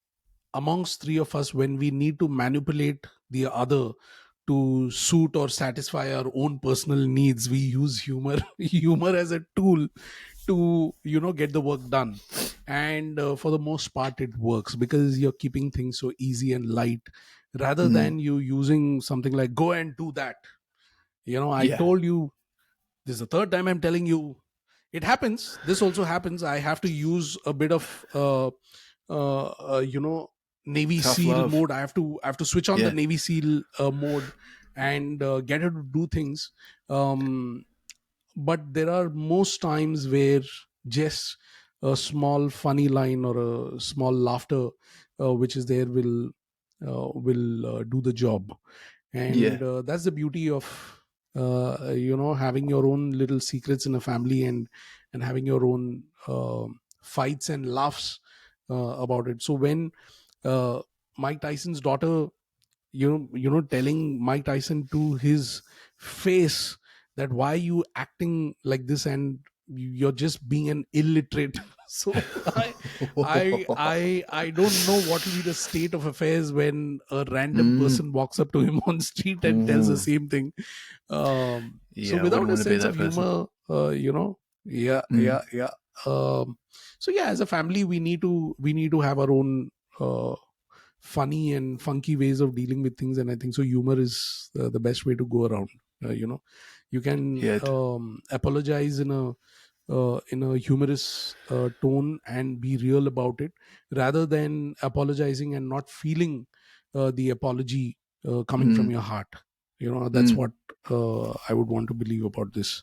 amongst three of us, when we need to manipulate the other to suit or satisfy our own personal needs, we use humor humor as a tool to get the work done. And for the most part it works because you're keeping things so easy and light, rather Mm, than you using something like go and do that. I yeah. told you, this is the third time I'm telling you. It happens, this also happens. I have to use a bit of uh, uh, you know Navy Tough SEAL love. mode. I have to switch on the Yeah. Navy SEAL mode and get her to do things. um, but there are most times where just a small funny line or a small laughter which is there will do the job. Yeah. And that's the beauty of having your own little secrets in a family, and having your own fights and laughs about it. So when uh, Mike Tyson's daughter, telling Mike Tyson to his face that why you acting like this, and you're just being an illiterate. So I don't know what will be the state of affairs when a random mm. person walks up to him on street and tells the Ooh. same thing. So Yeah, I without wouldn't a want to be sense of that person. humor, yeah, Mm. yeah, yeah. So yeah, as a family, we need to have our own funny and funky ways of dealing with things, and I think so humor is the best way to go around. You can Yeah. apologize in a humorous tone and be real about it, rather than apologizing and not feeling the apology coming from Mm. your heart. That's Mm. what I would want to believe about this.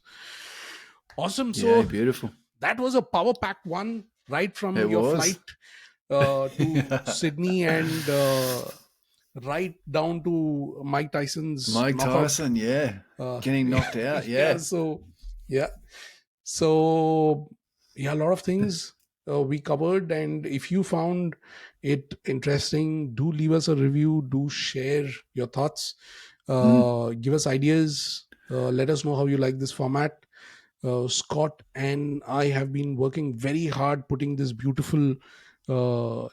Awesome. Yeah, So beautiful. that was a power packed one, right from It your was. flight to Sydney, and right down to Mike Tyson's Mike knockout. Tyson, yeah. Getting knocked out, Yeah. yeah. So yeah. So yeah, a lot of things we covered. And if you found it interesting, do leave us a review. Do share your thoughts. Mm. Give us ideas. Let us know how you like this format. Scott and I have been working very hard putting this beautiful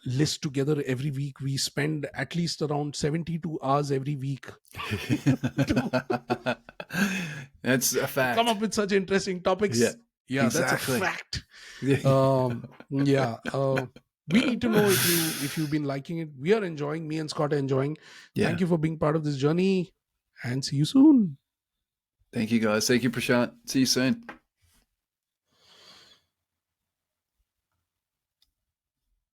list together every week. We spend at least around 72 hours every week to, That's a to come fact. up with such interesting Yeah, topics. Yeah, that's a exactly. fact. Yeah. Yeah. We need to know if you've been liking it. We are enjoying. Me and Scott are enjoying. Thank Yeah. you for being part of this journey, and see you soon. Thank you, guys. Thank you, Prashant. See you soon.